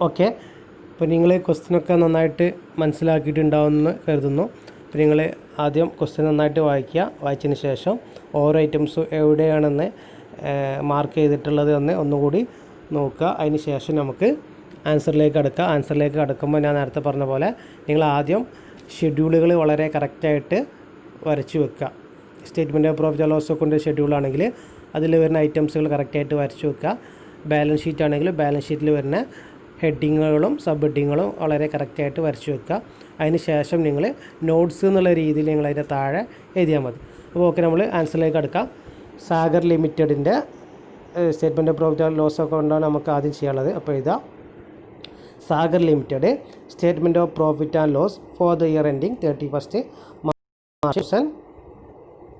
Okay, അപ്പോൾ നിങ്ങൾ ക്വസ്റ്റ്യനൊക്കെ നന്നായിട്ട് മനസ്സിലാക്കിയിട്ടുണ്ടാവുമെന്ന് കരുതുന്നു. അപ്പോൾ നിങ്ങൾ ആദ്യം ക്വസ്റ്റ്യൻ നന്നായിട്ട് വായിച്ചതിന് ശേഷം ഓരോ ഐറ്റംസും എവിടെയാണെന്ന് മാർക്ക് ചെയ്തിട്ടുള്ളത് എന്ന് ഒന്നുകൂടി നോക്കുക. അതിന് ശേഷം നമുക്ക് ആൻസറിലേക്ക് കടക്കുമ്പോൾ ഞാൻ നേരത്തെ പറഞ്ഞ പോലെ നിങ്ങൾ ആദ്യം ഷെഡ്യൂളുകൾ വളരെ കറക്റ്റായിട്ട് വരച്ച് വെക്കുക. Statement of profit and loss account ഷെഡ്യൂളാണെങ്കിൽ അതിൽ വരുന്ന ഐറ്റംസുകൾ കറക്റ്റായിട്ട് വരച്ച് വെക്കുക. ബാലൻസ് ഷീറ്റ് ആണെങ്കിൽ ബാലൻസ് ഷീറ്റിൽ വരുന്ന ഹെഡിങ്ങുകളും സബ് ഹെഡിങ്ങുകളും വളരെ കറക്റ്റായിട്ട് വരച്ച് വെക്കുക. അതിന് ശേഷം നിങ്ങൾ നോട്ട്സ് എന്നുള്ള രീതിയിൽ നിങ്ങൾ അതിൻ്റെ താഴെ എഴുതിയാൽ മതി. അപ്പോൾ ഓക്കെ, നമ്മൾ ആൻസറിലേക്ക് കടക്കാം. സാഗർ ലിമിറ്റഡിൻ്റെ statement of profit and loss അക്കൗണ്ടാണ് നമുക്ക് ആദ്യം ചെയ്യാനുള്ളത്. അപ്പോൾ എഴുതാം, Sagar limited statement of profit and loss for the year ending 31 March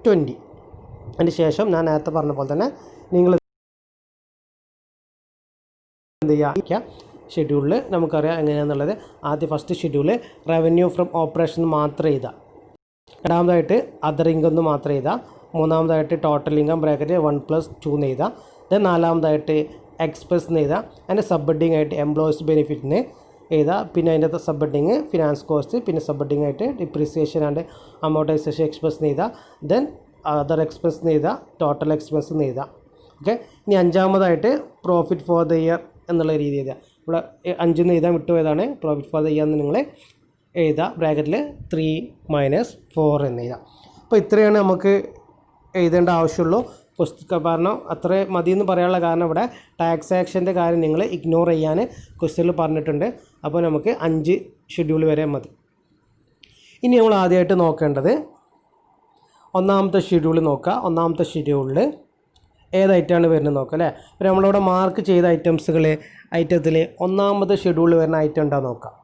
2020. അതിന് ശേഷം ഞാൻ നേരത്തെ പറഞ്ഞ പോലെ തന്നെ നിങ്ങൾ എന്ത് ചെയ്യുക, ഷെഡ്യൂളിൽ നമുക്കറിയാം എങ്ങനെയാണെന്നുള്ളത്. ആദ്യം first schedule revenue from operation മാത്രം എഴുതാം. രണ്ടാമതായിട്ട് അതർ ഇൻകം എന്ന് മാത്രം എഴുതാം. മൂന്നാമതായിട്ട് ടോട്ടൽ ഇൻകം ബ്രാക്കറ്റ് 1+2 എന്ന് എഴുതാം. ദെൻ നാലാമതായിട്ട് എക്സ്പെൻസ് എന്ന് എഴുതാം. അതിൻ്റെ സബ് ഹെഡിങ് ആയിട്ട് എംപ്ലോയീസ് ബെനിഫിറ്റിന് എഴുതാം. പിന്നെ അതിൻ്റെ സബ് ഹെഡിങ് ഫിനാൻസ് കോസ്റ്റ്, പിന്നെ സബ് ഹെഡിങ് ആയിട്ട് ഡിപ്രീസിയേഷൻ ആൻഡ് അമോർട്ടൈസേഷൻ എക്സ്പെൻസ് എന്ന് എഴുതാം. ദെൻ അതർ എക്സ്പെൻസ് എന്ന് എഴുതാം, ടോട്ടൽ എക്സ്പെൻസ് എന്ന് എഴുതാം. ഓക്കെ, ഇനി അഞ്ചാമതായിട്ട് പ്രോഫിറ്റ് ഫോർ ദ ഇയർ എന്നുള്ള രീതി എഴുതുക. ഇവിടെ 5 എന്ന് എഴുതാൻ വിട്ടുപോയതാണ്. പ്രോഫിറ്റ് ഫോർ ദ ഇയർ എന്ന് നിങ്ങൾ എഴുതുക, ബ്രാക്കറ്റിൽ 3 - 4 എന്ന് എഴുതാം. അപ്പോൾ ഇത്രയാണ് നമുക്ക് എഴുതേണ്ട ആവശ്യമുള്ളൂ. കാരണം അത്ര മതി എന്ന് പറയാനുള്ള കാരണം ഇവിടെ ടാക്സ് ആക്ഷൻ്റെ കാര്യം നിങ്ങൾ ഇഗ്നോർ ചെയ്യാൻ ക്വസ്റ്റ്യനിൽ പറഞ്ഞിട്ടുണ്ട്. അപ്പോൾ നമുക്ക് 5 ഷെഡ്യൂൾ വരെ മതി. ഇനി നമ്മൾ ആദ്യമായിട്ട് നോക്കേണ്ടത് ഒന്നാമത്തെ ഷെഡ്യൂൾ നോക്കുക. ഒന്നാമത്തെ ഷെഡ്യൂളിൽ ഏതായിട്ടാണ് വരുന്നത് നോക്കുക അല്ലേ. അപ്പോൾ നമ്മളിവിടെ മാർക്ക് ചെയ്ത ഐറ്റത്തിൽ ഒന്നാമത്തെ ഷെഡ്യൂളിൽ വരുന്ന ഐറ്റം ഉണ്ടോ നോക്കാം.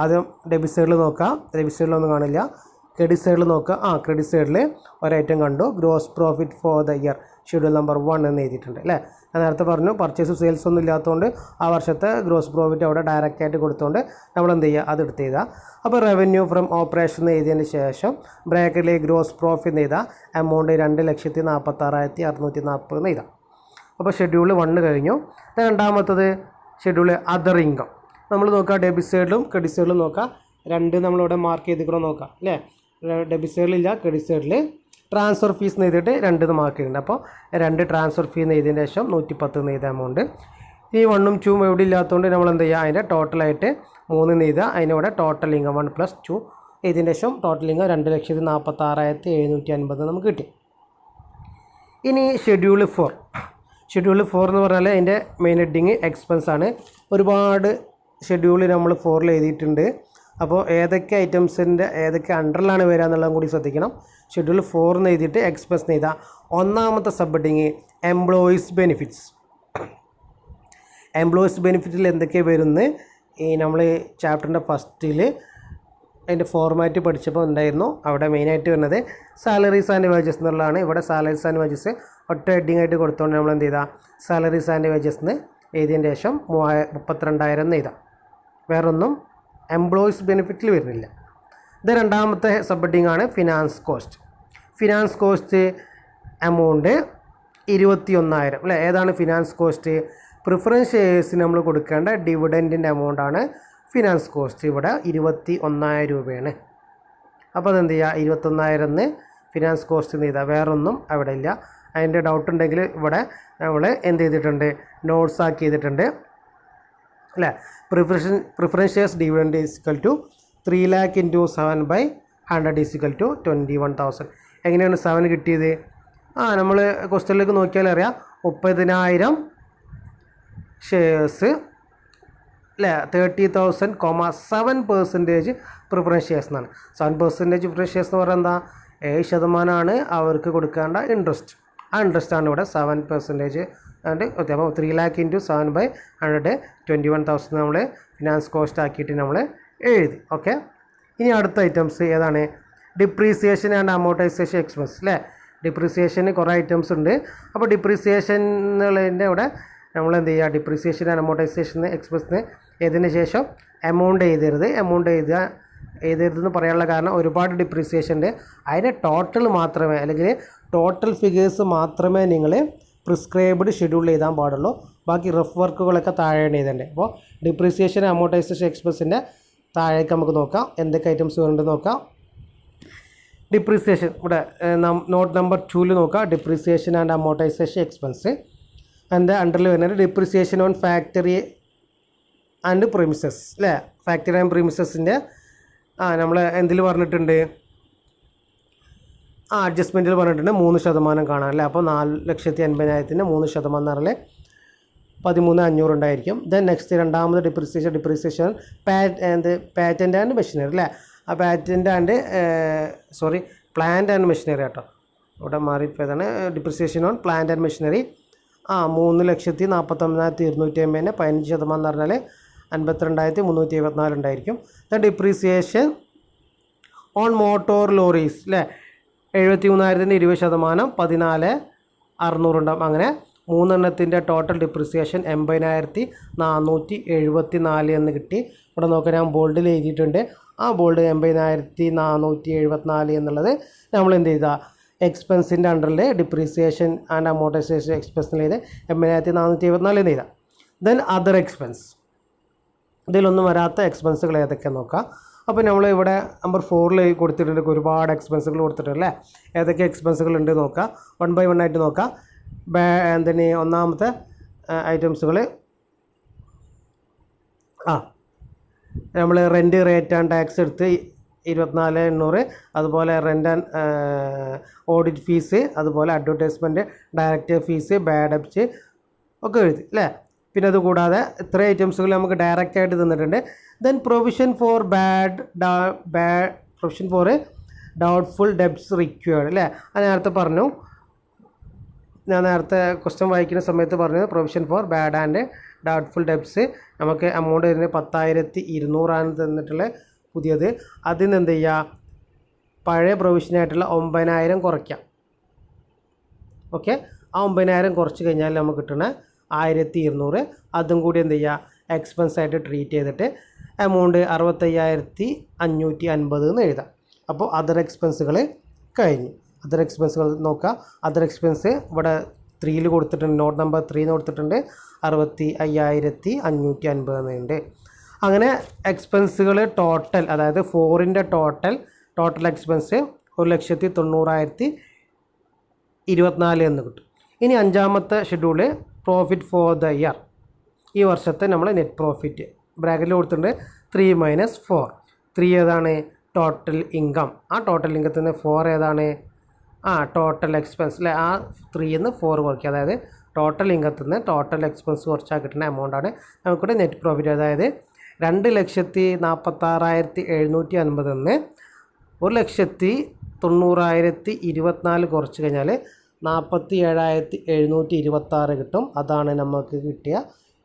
ആദ്യം ഡെബിറ്റ് സൈഡിൽ നോക്കാം. ഡെബിറ്റ് സൈഡിലൊന്നും കാണില്ല. ക്രെഡിറ്റ് സൈഡിൽ നോക്കുക. ക്രെഡിറ്റ് സൈഡിൽ ഒരൈറ്റം കണ്ടു, gross profit for the year schedule number 1 എന്ന് എഴുതിയിട്ടുണ്ട് അല്ലേ. ഞാൻ നേരത്തെ പറഞ്ഞു പർച്ചേസ് സെയിൽസ് ഒന്നും ഇല്ലാത്തതുകൊണ്ട് ആ വർഷത്തെ ഗ്രോസ് പ്രോഫിറ്റ് അവിടെ ഡയറക്റ്റായിട്ട് കൊടുത്തുകൊണ്ട് നമ്മൾ എന്ത് ചെയ്യുക, അത് എടുത്ത് എഴുതുക. അപ്പോൾ റവന്യൂ ഫ്രം ഓപ്പറേഷൻ എഴുതിയതിന് ശേഷം ബ്രാക്കറ്റിൽ ഗ്രോസ് പ്രോഫിറ്റ് എഴുതാം. എമൗണ്ട് 2,46,640 എന്ന് എഴുതാം. അപ്പോൾ ഷെഡ്യൂൾ 1 കഴിഞ്ഞു. രണ്ടാമത്തത് ഷെഡ്യൂൾ അതർ ഇൻകം. നമ്മൾ നോക്കുക, ഡെബിറ്റ് സൈഡിലും ക്രെഡിറ്റ് സൈഡിലും നോക്കുക. 2 നമ്മളിവിടെ മാർക്ക് ചെയ്തിക്കണോ നോക്കാം അല്ലേ. ഡെബിറ്റ് സൈഡിലില്ല, ക്രെഡിറ്റ് സൈഡിൽ ട്രാൻസ്ഫർ ഫീസ് എന്ന് എഴുതിയിട്ട് 2 മാർക്ക് ചെയ്യുന്നുണ്ട്. അപ്പോൾ 2 ട്രാൻസ്ഫർ ഫീ എന്ന് എഴുതിയതിന് ശേഷം 110 എന്ന് എഴുതിയ എമൗണ്ട്. ഈ 1ഉം 2ഉം എവിടെ ഇല്ലാത്തതുകൊണ്ട് നമ്മൾ എന്ത് ചെയ്യുക, അതിൻ്റെ ടോട്ടലായിട്ട് 3 എന്ന് എഴുതുക. അതിനിവിടെ ടോട്ടൽ ഇൻകം 1+2 എഴുതിയതിന് ശേഷം ടോട്ടൽ ഇൻകം 2,46,750 നമുക്ക് കിട്ടി. ഇനി ഷെഡ്യൂൾ 4 എന്ന് പറഞ്ഞാൽ അതിൻ്റെ മെയിൻ ഹെഡിങ് എക്സ്പെൻസ് ആണ്. ഒരുപാട് ഷെഡ്യൂൾ നമ്മൾ 4ൽ എഴുതിയിട്ടുണ്ട്. അപ്പോൾ ഏതൊക്കെ ഐറ്റംസിൻ്റെ ഏതൊക്കെ അണ്ടറിലാണ് വരിക എന്നുള്ളതും കൂടി ശ്രദ്ധിക്കണം. ഷെഡ്യൂൾ 4 എന്ന് എഴുതിയിട്ട് എക്സ്പെൻസ് എഴുതാം. ഒന്നാമത്തെ sub heading employees benefits. Employees ബെനിഫിറ്റിൽ എന്തൊക്കെ വരുന്നത് ഈ നമ്മൾ ചാപ്റ്ററിൻ്റെ ഫസ്റ്റിൽ അതിൻ്റെ ഫോർമാറ്റ് പഠിച്ചപ്പോൾ ഉണ്ടായിരുന്നു. അവിടെ മെയിനായിട്ട് വരുന്നത് സാലറീസ് ആൻഡ് വേജസ് എന്നുള്ളതാണ്. ഇവിടെ സാലറീസ് ആൻഡ് വേജസ് ഒറ്റ ഹെഡിങ് ആയിട്ട് കൊടുത്തുകൊണ്ട് നമ്മൾ എന്ത് ചെയ്താൽ സാലറീസ് ആൻഡ് വേജസ് എന്ന് എഴുതിയതിന് ശേഷം 32,000 എന്ന് എഴുതാം. വേറൊന്നും എംപ്ലോയീസ് ബെനിഫിറ്റിൽ വരുന്നില്ല. ഇത് രണ്ടാമത്തെ സബ് ഹെഡിങ് ആണ് finance cost. Finance cost amount 21,000 അല്ലേ. ഏതാണ് ഫിനാൻസ് കോസ്റ്റ്? പ്രിഫറൻസ് ഷെയർസിന് നമ്മൾ കൊടുക്കേണ്ട ഡിവിഡൻറ്റിൻ്റെ എമൗണ്ടാണ് ഫിനാൻസ് കോസ്റ്റ്. ഇവിടെ 21,000 രൂപയാണ്. അപ്പോൾ അതെന്ത് ചെയ്യുക, 21,000 എന്ന് ഫിനാൻസ് കോസ്റ്റ് എന്ന് ചെയ്താൽ വേറൊന്നും അവിടെ ഇല്ല. അതിൻ്റെ ഡൗട്ട് ഉണ്ടെങ്കിൽ ഇവിടെ നമ്മൾ എന്ത് ചെയ്തിട്ടുണ്ട്, നോട്ട്സ് ആക്കി ചെയ്തിട്ടുണ്ട് അല്ലേ. Preference shares dividend = 3 lakh × 7/100 = 21,000. എങ്ങനെയാണ് 7 കിട്ടിയത്? നമ്മൾ ക്വസ്റ്റ്യനിലേക്ക് നോക്കിയാൽ അറിയാം 30,000 ഷെയർസ് അല്ലേ, 30,000, 7% പ്രിഫറൻസ് ഷെയർസ് എന്നാണ്. 7% പ്രിഫറൻസ് ഷെയർസ് എന്ന് പറഞ്ഞാൽ എന്താ, 7% അവർക്ക് കൊടുക്കേണ്ട ഇൻട്രസ്റ്റ്. ആ ഇൻട്രസ്റ്റാണ് ഇവിടെ 7% ആൻഡ് അപ്പോൾ 3 lakh × 7/100 21,000 നമ്മൾ ഫിനാൻസ് കോസ്റ്റ് ആക്കിയിട്ട് നമ്മൾ എഴുതി. ഓക്കെ, ഇനി അടുത്ത ഐറ്റംസ് ഏതാണ്? ഡിപ്രീസിയേഷൻ ആൻഡ് അമോർട്ടൈസേഷൻ എക്സ്പെൻസ് അല്ലേ. ഡിപ്രീസിയേഷന് കുറേ ഐറ്റംസ് ഉണ്ട്. അപ്പോൾ ഡിപ്രീസിയേഷൻ എന്നുള്ളതിൻ്റെ ഇവിടെ നമ്മൾ എന്ത് ചെയ്യുക, ഡിപ്രീസിയേഷൻ ആൻഡ് അമോർട്ടൈസേഷൻ എക്സ്പെൻസിന് ഏതിന് ശേഷം എമൗണ്ട് എഴുതരുതെന്ന് പറയാനുള്ള കാരണം ഒരുപാട് ഡിപ്രീസിയേഷൻ ഉണ്ട്. അതിൻ്റെ ടോട്ടൽ മാത്രമേ അല്ലെങ്കിൽ ടോട്ടൽ ഫിഗേഴ്സ് മാത്രമേ നിങ്ങൾ പ്രിസ്ക്രൈബ്ഡ് ഷെഡ്യൂൾ എഴുതാൻ പാടുള്ളൂ. ബാക്കി റഫ് വർക്കുകളൊക്കെ താഴെയാണ് എഴുതേണ്ടത്. അപ്പോൾ ഡിപ്രീസിയേഷൻ അമോർട്ടൈസേഷൻ എക്സ്പെൻസിൻ്റെ താഴേക്ക് നമുക്ക് നോക്കാം എന്തൊക്കെ ഐറ്റംസ് വരുന്നുണ്ട് നോക്കാം. ഡിപ്രീസിയേഷൻ ഇവിടെ നോട്ട് നമ്പർ 2 നോക്കാം. ഡിപ്രീസിയേഷൻ ആൻഡ് അമോർട്ടൈസേഷൻ എക്സ്പെൻസ് അതിൻ്റെ അണ്ടറിൽ വരുന്നത് ഡിപ്രീസിയേഷൻ ഓൺ ഫാക്ടറി ആൻഡ് പ്രീമിസസ് അല്ലേ. ഫാക്ടറി ആൻഡ് പ്രീമിസസിൻ്റെ നമ്മൾ എന്തിൽ പറഞ്ഞിട്ടുണ്ട്, അഡ്ജസ്റ്റ്മെൻറ്റിൽ പറഞ്ഞിട്ടുണ്ട് 3% കാണാം അല്ലേ. അപ്പോൾ 4,80,000 3% എന്ന് പറഞ്ഞാൽ 13,500 ഉണ്ടായിരിക്കും. ദെൻ നെക്സ്റ്റ് രണ്ടാമത് ഡിപ്രീസിയേഷൻ പാറ്റൻ്റ് ആൻഡ് മെഷീനറി അല്ലേ. ആ patent and plant and machinery കേട്ടോ, ഇവിടെ മാറിപ്പോയതാണ്. Depreciation on plant and machinery 3,49,250 15% എന്ന് പറഞ്ഞാൽ 52,374 ഉണ്ടായിരിക്കും. Then depreciation on motor lorries അല്ലേ 73,000 20% 14,600 ഉണ്ടാകും. അങ്ങനെ 3 എണ്ണത്തിൻ്റെ ടോട്ടൽ ഡിപ്രിസിയേഷൻ 80,474 എന്ന് കിട്ടി. ഇവിടെ നോക്കാൻ ഞാൻ ബോൾഡിൽ എഴുതിയിട്ടുണ്ട്. ആ ബോൾഡ് 80,474 എന്നുള്ളത് നമ്മൾ എന്ത് ചെയ്താൽ എക്സ്പെൻസിൻ്റെ അണ്ടറിൽ ഡിപ്രീസിയേഷൻ ആൻഡ് അമോർട്ടൈസേഷൻ എക്സ്പെൻസിൽ ചെയ്ത് 80,474 എന്ന് എഴുതാം. ദെൻ അതർ എക്സ്പെൻസ്, ഇതിലൊന്നും വരാത്ത എക്സ്പെൻസുകൾ ഏതൊക്കെ നോക്കാം. അപ്പോൾ നമ്മൾ ഇവിടെ നമ്പർ 4 കൊടുത്തിട്ടുണ്ട്, ഒരുപാട് എക്സ്പെൻസുകൾ കൊടുത്തിട്ടുണ്ട് അല്ലേ. ഏതൊക്കെ എക്സ്പെൻസുകൾ ഉണ്ട് നോക്കാം, 1 by 1 ആയിട്ട് നോക്കാം. ഒന്നാമത്തെ ഐറ്റംസുകൾ നമ്മൾ റെൻറ്റ് റേറ്റ് ആൻഡ് ടാക്സ് എടുത്ത് 24,800, അതുപോലെ റെൻ്റ് ആൻഡ് ഓഡിറ്റ് ഫീസ്, അതുപോലെ അഡ്വർടൈസ്മെൻറ്റ് ഡയറക്ടർ ഫീസ്, ബാഡ് ഡെപ്റ്റ് ഒക്കെ എഴുതി അല്ലേ. പിന്നെ അതുകൂടാതെ ഇത്ര ഐറ്റംസുകൾ നമുക്ക് ഡയറക്റ്റായിട്ട് തന്നിട്ടുണ്ട്. Then provision for provision for doubtful debts required അല്ലേ. അത് നേരത്തെ പറഞ്ഞു, ഞാൻ നേരത്തെ ക്വസ്റ്റ്യൻ വായിക്കുന്ന സമയത്ത് പറഞ്ഞത് provision for bad and doubtful debts നമുക്ക് എമൗണ്ട് വരുന്നത് 10,200 തന്നിട്ടുള്ള പുതിയത്. അതിൽ നിന്ന് എന്ത് ചെയ്യുക, പഴയ പ്രൊവിഷനായിട്ടുള്ള 9,000 കുറയ്ക്കാം. ഓക്കെ, ആ 9,000 കുറച്ച് കഴിഞ്ഞാൽ നമുക്ക് കിട്ടുന്ന 1,200 അതും കൂടി എന്ത് ചെയ്യുക എക്സ്പെൻസ് ആയിട്ട് ട്രീറ്റ് ചെയ്തിട്ട് എമൗണ്ട് 65,550 എന്ന് എഴുതാം. അപ്പോൾ അതർ എക്സ്പെൻസുകൾ കഴിഞ്ഞു. അതർ എക്സ്പെൻസുകൾ നോക്കുക. അതർ എക്സ്പെൻസ് ഇവിടെ 3 കൊടുത്തിട്ടുണ്ട്, നോട്ട് നമ്പർ 3 കൊടുത്തിട്ടുണ്ട് 65,550 എന്നുണ്ട്. അങ്ങനെ എക്സ്പെൻസുകൾ ടോട്ടൽ, അതായത് 4ൻ്റെ ടോട്ടൽ എക്സ്പെൻസ് 1,90,024 എന്ന് കിട്ടും. ഇനി 5ാമത്തെ schedule profit for the year, ഈ വർഷത്തെ നമ്മൾ നെറ്റ് പ്രോഫിറ്റ് ബ്രാക്കറ്റിൽ കൊടുത്തിട്ടുണ്ട് 3 - 4. 3 ഏതാണ്, ടോട്ടൽ ഇൻകം. ആ ടോട്ടൽ ഇൻകത്തിൽ നിന്ന് 4 ഏതാണ്, ടോട്ടൽ എക്സ്പെൻസ് അല്ലേ. ആ 3 4 കുറയ്ക്കുക, അതായത് ടോട്ടൽ ഇൻകത്തിൽ നിന്ന് ടോട്ടൽ എക്സ്പെൻസ് കുറച്ചാൽ കിട്ടുന്ന എമൗണ്ടാണ് നമുക്കിവിടെ നെറ്റ് പ്രോഫിറ്റ്. അതായത് 2,46,750 നിന്ന് 1,90,024 കുറച്ച് കഴിഞ്ഞാൽ 47,726 കിട്ടും. അതാണ് നമുക്ക് കിട്ടിയ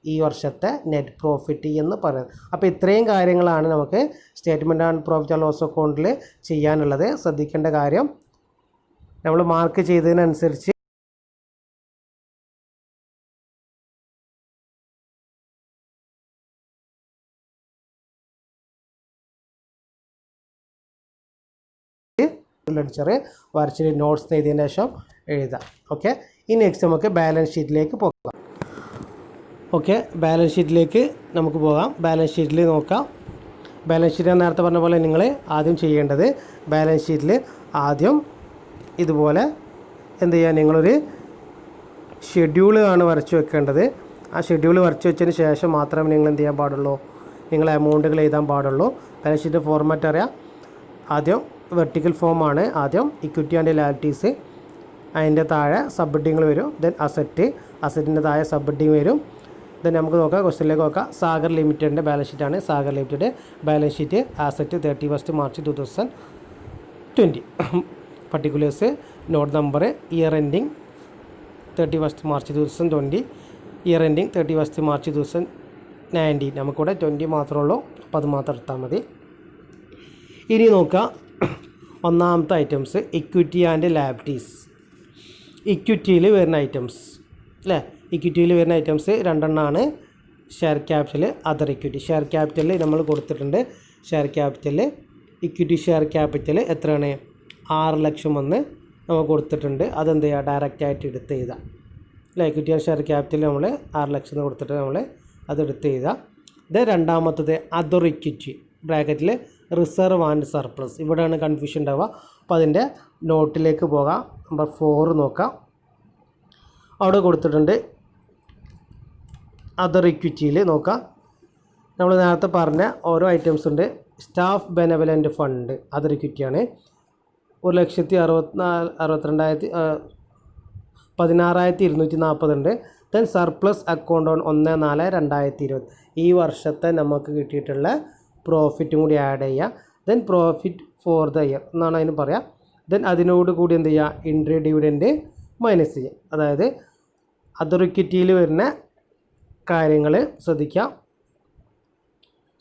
ഈ വർഷത്തെ നെറ്റ് പ്രോഫിറ്റ് എന്ന് പറയുന്നത്. അപ്പോൾ ഇത്രയും കാര്യങ്ങളാണ് നമുക്ക് statement and profit and loss അക്കൗണ്ടിൽ ചെയ്യാനുള്ളത്. ശ്രദ്ധിക്കേണ്ട കാര്യം, നമ്മൾ മാർക്ക് ചെയ്തതിനനുസരിച്ച് ലെക്ചർ വരച്ചിട്ട് നോട്ട്സ് എഴുതിയതിന് ശേഷം എഴുതാം. ഓക്കെ, ഇനി നെക്സ്റ്റ് നമുക്ക് ബാലൻസ് ഷീറ്റിലേക്ക് പോകാം. ഓക്കെ, ബാലൻസ് ഷീറ്റിലേക്ക് നമുക്ക് പോകാം. ബാലൻസ് ഷീറ്റിൽ നോക്കാം. ബാലൻസ് ഷീറ്റ് ഞാൻ നേരത്തെ പറഞ്ഞ പോലെ നിങ്ങൾ ആദ്യം ചെയ്യേണ്ടത്, ബാലൻസ് ഷീറ്റിൽ ആദ്യം ഇതുപോലെ എന്ത് ചെയ്യുക, നിങ്ങളൊരു ഷെഡ്യൂള് ആണ് വരച്ച് വെക്കേണ്ടത്. ആ ഷെഡ്യൂൾ വരച്ച് വെച്ചതിന് ശേഷം മാത്രമേ നിങ്ങൾ എന്ത് ചെയ്യാൻ പാടുള്ളൂ, നിങ്ങൾ എമൗണ്ടുകൾ എഴുതാൻ പാടുള്ളൂ. ബാലൻസ് ഷീറ്റ് ഫോർമാറ്റ് അറിയാം. ആദ്യം വെർട്ടിക്കൽ ഫോമാണ്. ആദ്യം ഇക്വിറ്റി ആൻഡ് ലയബിലിറ്റീസ്, അതിൻ്റെ താഴെ സബ് ഹെഡിങ്ങൾ വരും. ദെൻ അസറ്റിൻ്റെ താഴെ സബ് ഹെഡിങ് വരും. ദെൻ നമുക്ക് നോക്കാം, ക്വസ്റ്റ്യനിലേക്ക് നോക്കാം. സാഗർ ലിമിറ്റഡിൻ്റെ ബാലൻസ് ഷീറ്റാണ്. Sagar limited balance sheet asset 31 March 2020. Particulars note number, year ending 31 March 2020, year ending 31 March 2019. നമുക്കിവിടെ 20 മാത്രമേ ഉള്ളൂ, അപ്പോൾ അത് മാത്രം എടുത്താൽ മതി. ഇനി നോക്കുക, ഒന്നാമത്തെ ഐറ്റംസ് ഇക്വിറ്റി ആൻഡ് ലയബിലിറ്റീസ്. ഇക്വിറ്റിയിൽ വരുന്ന ഐറ്റംസ് അല്ലേ, ഇക്വിറ്റിയിൽ വരുന്ന ഐറ്റംസ് 2 എണ്ണമാണ്. Share capital, other equity. Share capital നമ്മൾ കൊടുത്തിട്ടുണ്ട്. Share capital, equity share capital എത്രയാണ്, 6 ലക്ഷം എന്ന് നമുക്ക് കൊടുത്തിട്ടുണ്ട്. അതെന്ത് ചെയ്യുക, ഡയറക്റ്റായിട്ട് എടുത്ത് എഴുതാം ഇക്വിറ്റി ആൻഡ് ഷെയർ ക്യാപിറ്റൽ നമ്മൾ 6 ലക്ഷം എന്ന് കൊടുത്തിട്ട് നമ്മൾ അതെടുത്ത് എഴുതുക. ഇത് രണ്ടാമത്തത് അതർ ഇക്വിറ്റി ബ്രാക്കറ്റിൽ റിസർവ് ആൻഡ് സർപ്ലസ്. ഇവിടെയാണ് കൺഫ്യൂഷൻ ഉണ്ടാവുക. അപ്പോൾ അതിൻ്റെ നോട്ടിലേക്ക് പോകാം. നമ്പർ 4 നോക്കാം. അവിടെ കൊടുത്തിട്ടുണ്ട് അതർ ഇക്വിറ്റിയിൽ നോക്കാം. നമ്മൾ നേരത്തെ പറഞ്ഞ ഓരോ ഐറ്റംസ് ഉണ്ട്. സ്റ്റാഫ് ബെനവലൻ്റ് ഫണ്ട് അതർ ഇക്വിറ്റിയാണ്. 1,16,240 ഉണ്ട്. ദെൻ സർപ്ലസ് അക്കൗണ്ട് ഓൺ 1/4/2020 ഈ വർഷത്തെ നമുക്ക് കിട്ടിയിട്ടുള്ള പ്രോഫിറ്റും കൂടി ആഡ് ചെയ്യുക. Then profit for the year എന്നാണ് അതിന് പറയാം. ദെൻ അതിനോട് കൂടി എന്ത് ചെയ്യുക, ഇൻട്രി ഡിവിഡൻറ്റ് മൈനസ് ചെയ്യുക. അതായത് അതർ ഇക്വിറ്റിയിൽ വരുന്ന കാര്യങ്ങൾ ശ്രദ്ധിക്കുക.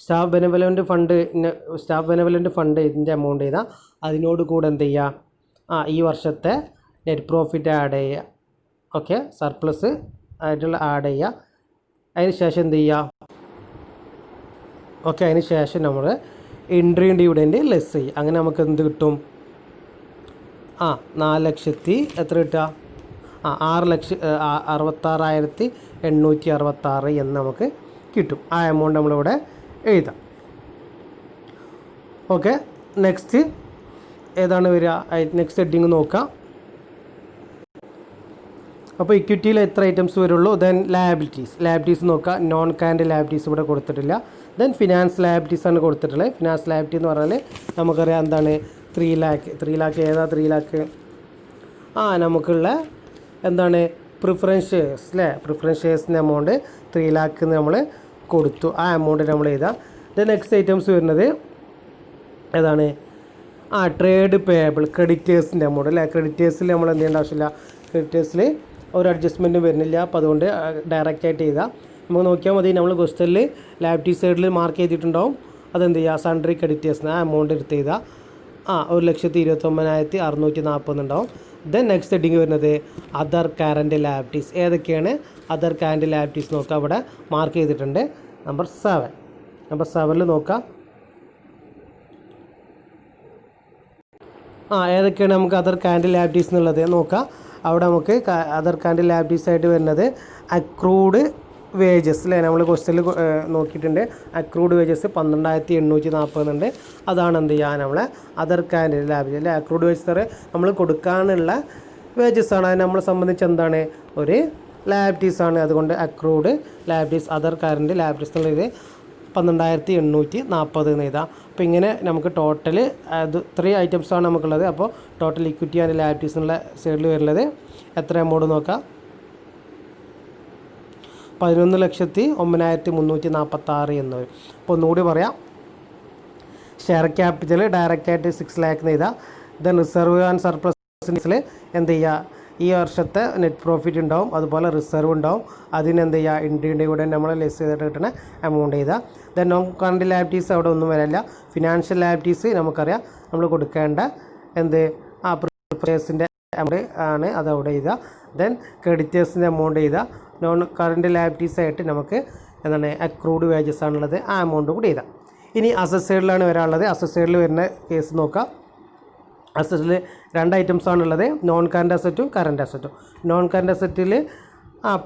സ്റ്റാഫ് ബെനവലൻ്റ് ഫണ്ട് ഇതിൻ്റെ എമൗണ്ട് ചെയ്താൽ അതിനോട് കൂടെ എന്ത് ചെയ്യുക, ഈ വർഷത്തെ നെറ്റ് പ്രോഫിറ്റ് ആഡ് ചെയ്യുക. ഓക്കെ, സർപ്ലസ് ആയിട്ടുള്ള ആഡ് ചെയ്യുക. അതിന് ശേഷം എന്ത് ചെയ്യുക, ഓക്കെ, അതിന് ശേഷം നമ്മൾ ഇൻട്രി ഡിവിഡൻറ്റ് ലെസ് ചെയ്യുക. അങ്ങനെ നമുക്ക് എന്ത് കിട്ടും, 4 ലക്ഷത്തി എത്ര കിട്ടുക, 66,866 എന്ന് നമുക്ക് കിട്ടും. ആ എമൗണ്ട് നമ്മളിവിടെ എഴുതാം. ഓക്കെ, നെക്സ്റ്റ് ഏതാണ് വരിക, നെക്സ്റ്റ് ഹെഡിങ് നോക്കാം. അപ്പോൾ ഇക്വിറ്റിയിൽ എത്ര ഐറ്റംസ് വരുള്ളൂ. ദെൻ ലാബിലിറ്റീസ് നോക്കുക. നോൺ കാൻഡ് ലാബിലിറ്റീസ് ഇവിടെ കൊടുത്തിട്ടില്ല. ദെൻ ഫിനാൻസ് ലാബിലിറ്റീസ് ആണ് കൊടുത്തിട്ടുള്ളത്. ഫിനാൻസ് ലാബിലിറ്റി എന്ന് പറഞ്ഞാൽ നമുക്കറിയാം എന്താണ്, 3 ലാക്ക് ഏതാ 3 ലാക്ക്, നമുക്കുള്ള എന്താണ് പ്രിഫറൻസ് ഷെയർസ് അല്ലേ. പ്രിഫറൻസ് ഷെയർസിൻ്റെ എമൗണ്ട് 3 ലാക്ക് നമ്മൾ കൊടുത്തു. ആ എമൗണ്ട് നമ്മൾ എഴുതാം. ദെൻ നെക്സ്റ്റ് ഐറ്റംസ് വരുന്നത് ഏതാണ്, ട്രേഡ് പേയബിൾ ക്രെഡിറ്റേഴ്സിൻ്റെ എമൗണ്ട് അല്ലേ. ക്രെഡിറ്റേഴ്സിൽ നമ്മൾ എന്ത് ചെയ്യേണ്ട ആവശ്യമില്ല. ക്രെഡിറ്റേഴ്സിൽ ഒരു അഡ്ജസ്റ്റ്മെൻറ്റും വരുന്നില്ല. അപ്പോൾ അതുകൊണ്ട് ഡയറക്റ്റായിട്ട് ചെയ്താൽ നമുക്ക് നോക്കിയാൽ മതി. നമ്മൾ ക്വസ്റ്റനിൽ ലാബിലിറ്റി സൈഡിൽ മാർക്ക് ചെയ്തിട്ടുണ്ടാവും. അതെന്ത് ചെയ്യുക, സൺട്രി ക്രെഡിറ്റേഴ്സിന് ആ എമൗണ്ട് എടുത്ത് ചെയ്താൽ 1,29,640 ഉണ്ടാവും. ദെൻ നെക്സ്റ്റ് ഹെഡിങ് വരുന്നത് അതർ കറൻറ്റ് ലാബിലിറ്റീസ്. ഏതൊക്കെയാണ് അതർ കറൻറ്റ് ലാബിലിറ്റീസ് നോക്കുക. അവിടെ മാർക്ക് ചെയ്തിട്ടുണ്ട്. നമ്പർ 7 നോക്കാം. ഏതൊക്കെയാണ് നമുക്ക് അതർ കറൻറ്റ് ലാബിലിറ്റീസ് എന്നുള്ളത് നോക്കാം. അവിടെ നമുക്ക് അതർ കറൻറ്റ് ലാബിലിറ്റീസ് ആയിട്ട് വരുന്നത് അക്രൂഡ് വേജസ് അല്ലേ. നമ്മൾ ക്വസ്റ്റനിൽ നോക്കിയിട്ടുണ്ട്. അക്രൂഡ് വേജസ് 12,840 ഉണ്ട്. അതാണ് എന്ത് ചെയ്യുക, നമ്മളെ അതർ കറൻറ്റ് ലാബിലിറ്റി അല്ലേ. അക്രൂഡ് വേജസ് നമ്മൾ കൊടുക്കാനുള്ള വേജസ് ആണ്. അത് നമ്മളെ സംബന്ധിച്ച് എന്താണ്, ഒരു ലാബിലിറ്റീസ് ആണ്. അതുകൊണ്ട് accrued liabilities other current liabilities എന്നുള്ളത് 12,840 എന്ന് എഴുതാം. അപ്പോൾ ഇങ്ങനെ നമുക്ക് ടോട്ടൽ അത് 3 ഐറ്റംസാണ് നമുക്കുള്ളത്. അപ്പോൾ ടോട്ടൽ ഇക്വിറ്റി ആൻഡ് ലാബിലിറ്റീസ് എന്നുള്ള സൈഡിൽ വരുന്നത് എത്ര എമൗണ്ട് നോക്കാം, 11,09,346 എന്ന് വരും. അപ്പോൾ ഒന്നുകൂടി പറയാം. ഷെയർ ക്യാപിറ്റൽ ഡയറക്റ്റായിട്ട് 6 ലാക്ക് എന്ന് എഴുതാം. ദെൻ റിസർവ് ആൻഡ് സർപ്ലസിൽ എന്ത് ചെയ്യുക, ഈ വർഷത്തെ നെറ്റ് പ്രോഫിറ്റ് ഉണ്ടാവും. അതുപോലെ റിസർവ് ഉണ്ടാവും. അതിനെന്ത് ചെയ്യുക, ഇൻട്രിയുടെ കൂടെ നമ്മൾ ലെസ് ചെയ്തിട്ട് കിട്ടുന്ന എമൗണ്ട് ചെയ്താൽ. ദെൻ നോൺ കറൻറ്റ് ലാബിലിറ്റീസ് അവിടെ ഒന്നും വരില്ല. ഫിനാൻഷ്യൽ ലാബിലിറ്റീസ് നമുക്കറിയാം നമ്മൾ കൊടുക്കേണ്ട പ്രിഫറൻസിൻ്റെ എമൗണ്ട് ആണ്, അതവിടെ എഴുതുക. ദെൻ ക്രെഡിറ്റേഴ്സിൻ്റെ എമൗണ്ട് എഴുതുക. നോൺ കറൻറ്റ് ലാബിലിറ്റീസ് ആയിട്ട് നമുക്ക് എന്താണ് അക്രൂഡ് വേജസ് ആണുള്ളത്. ആ എമൗണ്ട് കൂടി എഴുതാം. ഇനി അസറ്റ് സൈഡിലാണ് വരാനുള്ളത്. അസറ്റ് സൈഡിൽ വരുന്ന കേസ് നോക്കാം. അസറ്റിൽ 2 ഐറ്റംസ് ആണുള്ളത്, നോൺ കറൻറ്റ് അസറ്റും കറൻറ്റ് അസറ്റും. നോൺ കറൻറ്റ് അസറ്റിൽ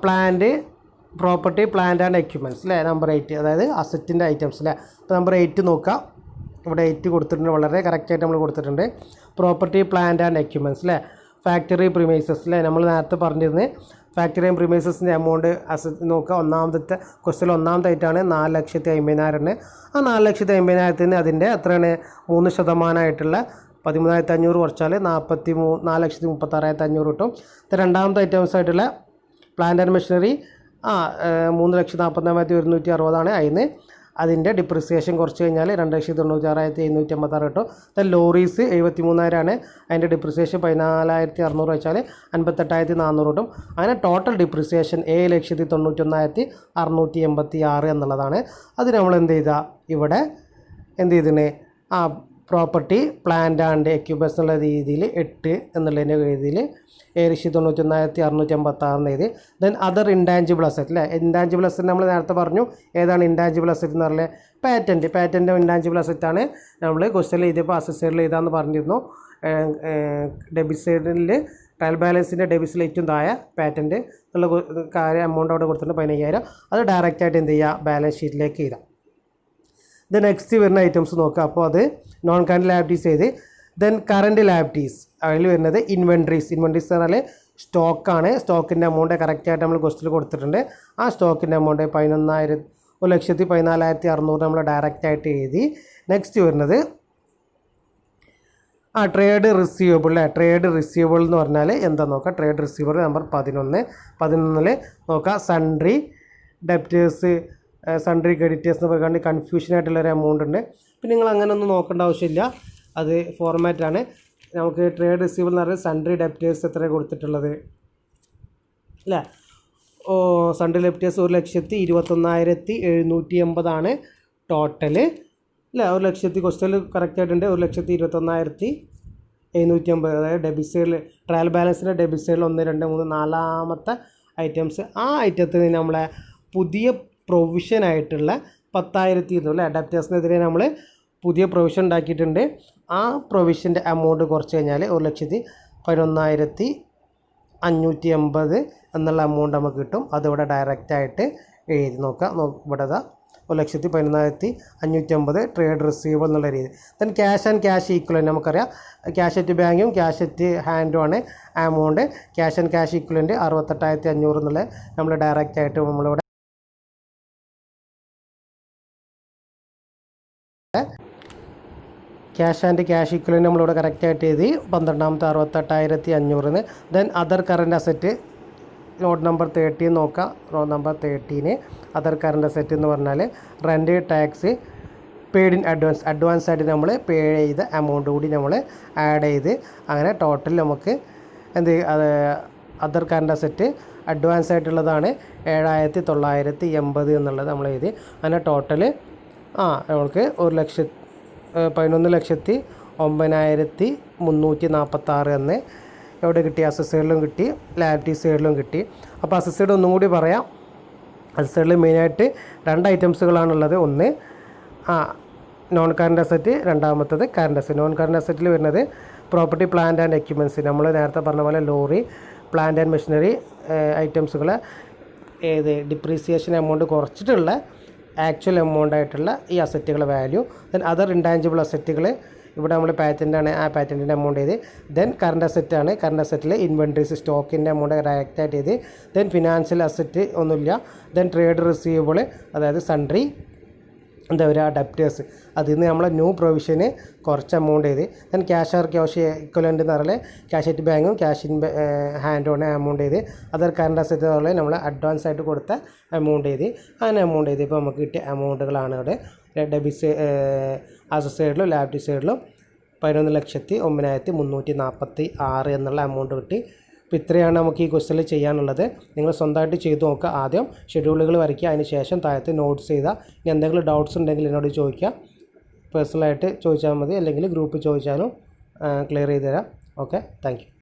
plant property plant and equipments അല്ലേ. നമ്പർ 8 അതായത് അസറ്റിൻ്റെ ഐറ്റംസ് അല്ലേ. അപ്പോൾ നമ്പർ 8 നോക്കാം. ഇവിടെ 8 കൊടുത്തിട്ടുണ്ട്, വളരെ കറക്റ്റായിട്ട് നമ്മൾ കൊടുത്തിട്ടുണ്ട്. പ്രോപ്പർട്ടി പ്ലാന്റ് ആൻഡ് എക്യുപ്മെൻറ്റ്സ് അല്ലേ. ഫാക്ടറി പ്രിമൈസസ് അല്ലേ. നമ്മൾ നേരത്തെ പറഞ്ഞിരുന്നത് ഫാക്ടറി ആൻഡ് പ്രിമൈസസിൻ്റെ എമൗണ്ട് അസറ്റ് നോക്കുക. ഒന്നാമത്തെ ക്വസ്റ്റ്യൻ ഒന്നാമത്തെ ആയിട്ടാണ് 4,50,000. ആ 4,50,000 അതിൻ്റെ എത്രയാണ് 3% 13,500 കുറച്ചാൽ 4,36,500 കിട്ടും. രണ്ടാമത്തെ ഐറ്റംസ് ആയിട്ടുള്ള പ്ലാന്റ് ആൻഡ് മെഷീനറി 3,44,160 അതിന് അതിൻ്റെ ഡിപ്രിസിയേഷൻ കുറച്ച് കഴിഞ്ഞാൽ 2,96,756 കിട്ടും. ദെൻ ലോറീസ് 73,000 അതിൻ്റെ ഡിപ്രിസിയേഷൻ 14,600 വെച്ചാൽ 58,400 കിട്ടും. അങ്ങനെ ടോട്ടൽ ഡിപ്രിസിയേഷൻ 7,91,686 എന്നുള്ളതാണ്. അത് നമ്മൾ എന്ത് ചെയ്താൽ ഇവിടെ എന്ത് ചെയ്തിന്, പ്രോപ്പർട്ടി പ്ലാന്റ് ആൻഡ് എക്യുപ്മെൻറ്റ്സ് എന്നുള്ള രീതിയിൽ 8 എന്നുള്ളതിൻ്റെ രീതിയിൽ 7,91,686 എഴുതി. ദെൻ അതർ ഇൻടാഞ്ചിബിൾ അസറ്റ് അല്ലേ. ഇൻടാഞ്ചിബിൾ അസറ്റ് നമ്മൾ നേരത്തെ പറഞ്ഞു. ഏതാണ് ഇൻടാഞ്ചിബിൾ അസറ്റ് എന്ന് പറഞ്ഞാൽ പാറ്റൻറ്റ് ഇൻടാഞ്ചിബിൾ അസറ്റാണ്. നമ്മൾ ക്വസ്റ്റനിൽ എഴുതിയപ്പോൾ അസറ്റ് സൈഡിൽ എഴുതാമെന്ന് പറഞ്ഞിരുന്നു. ഡെബിറ്റ് സൈഡിൽ ട്രയൽ ബാലൻസിൻ്റെ ഡെബിറ്റ്സിൽ ഏറ്റവും താഴെ പാറ്റൻറ്റ് ഉള്ള കാര്യം എമൗണ്ട് അവിടെ കൊടുത്തിട്ടുണ്ട് 15,000. അത് ഡയറക്റ്റായിട്ട് എന്ത് ചെയ്യുക, ബാലൻസ് ഷീറ്റിലേക്ക് എഴുതാം. ഇത് നെക്സ്റ്റ് വരുന്ന ഐറ്റംസ് നോക്കുക. അപ്പോൾ അത് നോൺ കറണ്ട് ലയബിലിറ്റീസ് ചെയ്ത് ദെൻ കറണ്ട് ലയബിലിറ്റീസ് അതിൽ വരുന്നത് ഇൻവെൻട്രീസ് എന്ന് പറഞ്ഞാൽ സ്റ്റോക്കാണ്. സ്റ്റോക്കിൻ്റെ എമൗണ്ട് കറക്റ്റായിട്ട് നമ്മൾ ക്വസ്റ്റിൽ കൊടുത്തിട്ടുണ്ട്. ആ സ്റ്റോക്കിൻ്റെ എമൗണ്ട് 1,14,600 നമ്മൾ ഡയറക്റ്റായിട്ട് എഴുതി. നെക്സ്റ്റ് വരുന്നത് ട്രേഡ് റിസീവബിൾ. ട്രേഡ് റിസീവബിൾ എന്ന് പറഞ്ഞാൽ എന്താ നോക്കാം. ട്രേഡ് റിസീവബിൾ നമ്പർ 11 നോക്കാം. സൺട്രി ഡെപ്റ്റേഴ്സ്, സൺട്രി ക്രെഡിറ്റേഴ്സ് എന്ന് പറയുന്നത് കൺഫ്യൂഷനായിട്ടുള്ളൊരു എമൗണ്ട് ഉണ്ട്. പിന്നെ നിങ്ങൾ അങ്ങനെ ഒന്നും നോക്കേണ്ട ആവശ്യമില്ല, അത് ഫോർമാറ്റാണ്. നമുക്ക് ട്രേഡ് റിസീവബിൾ എന്ന് പറഞ്ഞാൽ സൺട്രി ഡെപ്റ്റേഴ്സ് എത്ര കൊടുത്തിട്ടുള്ളത് അല്ലേ? സൺട്രി ഡെപ്റ്റേഴ്സ് 1,21,780 ടോട്ടല് അല്ലേ? 1,00,000 ക്വസ്റ്റനിൽ കറക്റ്റായിട്ടുണ്ട്. 1,21,780. അതായത് ഡെബിറ്റ് സൈഡിൽ ട്രയൽ ബാലൻസിൻ്റെ ഡെബിറ്റ് സൈഡിൽ 1, 2, 3, 4ാമത്തെ ഐറ്റംസ്. ആ ഐറ്റത്തിന് നമ്മളെ പുതിയ പ്രൊവിഷനായിട്ടുള്ള 10,000 അല്ലേ, ഡെപ്റ്റേഴ്സിനെതിരെ നമ്മൾ പുതിയ പ്രൊവിഷൻ ഉണ്ടാക്കിയിട്ടുണ്ട്. ആ പ്രൊവിഷൻ്റെ എമൗണ്ട് കുറച്ച് കഴിഞ്ഞാൽ 1,11,580 എന്നുള്ള എമൗണ്ട് നമുക്ക് കിട്ടും. അതിവിടെ ഡയറക്റ്റായിട്ട് എഴുതി നോക്കാം. ഇവിടെ 1,11,580 ട്രേഡ് റിസീവബിൾ എന്നുള്ള രീതി. Then cash and cash equivalent നമുക്കറിയാം. ക്യാഷ് അറ്റ് ബാങ്കും ക്യാഷ് അറ്റ് ഹാൻഡും ആണ് amount. Cash and cash equivalent 68,500 എന്നുള്ള നമ്മൾ ഡയറക്റ്റായിട്ട് നമ്മളിവിടെ ക്യാഷ് ആൻഡ് ക്യാഷ് ഈക്വലൻ്റ് നമ്മളിവിടെ കറക്റ്റായിട്ട് എഴുതി. 12ാമത്തെ 68,500. Then other current asset not number 13 നോക്കാം. Not number 13 other current asset എന്ന് പറഞ്ഞാൽ rent, tax, paid in advance ആയിട്ട് നമ്മൾ പേ ചെയ്ത എമൗണ്ട് കൂടി നമ്മൾ ആഡ് ചെയ്ത് അങ്ങനെ ടോട്ടൽ നമുക്ക് എന്ത് അതർ കറൻറ്റ് അസറ്റ് അഡ്വാൻസ് ആയിട്ടുള്ളതാണ് 7,980 എന്നുള്ളത് നമ്മൾ എഴുതി. അങ്ങനെ ടോട്ടൽ നമുക്ക് 11,09,346 എന്ന് എവിടെ കിട്ടി, അസറ്റ് സൈഡിലും കിട്ടി, ലയബിലിറ്റി സൈഡിലും കിട്ടി. അപ്പോൾ അസറ്റ് സൈഡ് ഒന്നും കൂടി പറയാം. അസറ്റ് സൈഡിൽ മെയിനായിട്ട് 2 ഐറ്റംസുകളാണുള്ളത്. ഒന്ന് നോൺ കറൻറ്റ് അസറ്റ്, രണ്ടാമത്തത് കറൻറ്റ് അസറ്റ്. നോൺ കറൻറ്റ് അസറ്റിൽ വരുന്നത് പ്രോപ്പർട്ടി, പ്ലാന്റ് ആൻഡ് എക്യുപ്മെൻറ്റ്സ്. നമ്മൾ നേരത്തെ പറഞ്ഞ പോലെ ലോറി, പ്ലാന്റ് ആൻഡ് മെഷീനറി ഐറ്റംസുകൾ ഡിപ്രീസിയേഷൻ എമൗണ്ട് കുറച്ചിട്ടുള്ള ആക്ച്വൽ എമൗണ്ട് ആയിട്ടുള്ള ഈ അസറ്റുകളുടെ വാല്യൂ. ദെൻ അതർ ഇൻടാഞ്ചിബിൾ അസറ്റുകൾ ഇവിടെ നമ്മൾ പാറ്റൻ്റാണ്, ആ പാറ്റൻറ്റിൻ്റെ എമൗണ്ട് ചെയ്ത്. ദെൻ കറണ്ട് അസറ്റാണ്. കറണ്ട് അസറ്റിൽ ഇൻവെൻട്രീസ് സ്റ്റോക്കിൻ്റെ എമൗണ്ട് ഡയറക്റ്റായിട്ട് ചെയ്ത്. ദെൻ ഫിനാൻഷ്യൽ അസറ്റ് ഒന്നുമില്ല. ദെൻ ട്രേഡ് റിസീവബിൾ അതായത് സൺട്രി എന്താ പറയുക ഡെപ്റ്റേഴ്സ്, അതിൽ നിന്ന് നമ്മൾ ന്യൂ പ്രൊവിഷന് കുറച്ച് എമൗണ്ട് ചെയ്ത്. Then cash or cash equivalent എന്ന് പറഞ്ഞാൽ ക്യാഷ് അറ്റ് ബാങ്കും ക്യാഷ് ഇൻ ഹാൻഡുമാണ് എമൗണ്ട് ചെയ്ത്. അതർ കറണ്ട് അസറ്റ് എന്ന് പറഞ്ഞാൽ നമ്മൾ അഡ്വാൻസ് ആയിട്ട് കൊടുത്ത എമൗണ്ട് ചെയ്ത്. അങ്ങനെ എമൗണ്ട് ചെയ്ത് ഇപ്പോൾ നമുക്ക് കിട്ടിയ എമൗണ്ടുകളാണ് ഇവിടെ ഡെബിറ്റ് അസറ്റ് സൈഡിലും ലയബിലിറ്റി സൈഡിലും 11,09,346 എന്നുള്ള എമൗണ്ട് കിട്ടി. അപ്പോൾ ഇത്രയാണ് നമുക്ക് ഈ ക്വസ്റ്റനിൽ ചെയ്യാനുള്ളത്. നിങ്ങൾ സ്വന്തമായിട്ട് ചെയ്ത് നോക്കുക. ആദ്യം ഷെഡ്യൂളുകൾ വരയ്ക്കുക, അതിന് ശേഷം താഴത്ത് നോട്ട്സ് ചെയ്താൽ. ഇനി എന്തെങ്കിലും ഡൗട്ട്സ് ഉണ്ടെങ്കിൽ എന്നോട് ചോദിക്കുക. പേഴ്സണലായിട്ട് ചോദിച്ചാൽ മതി, അല്ലെങ്കിൽ ഗ്രൂപ്പിൽ ചോദിച്ചാലും ക്ലിയർ ചെയ്ത് തരാം. Okay, thank you.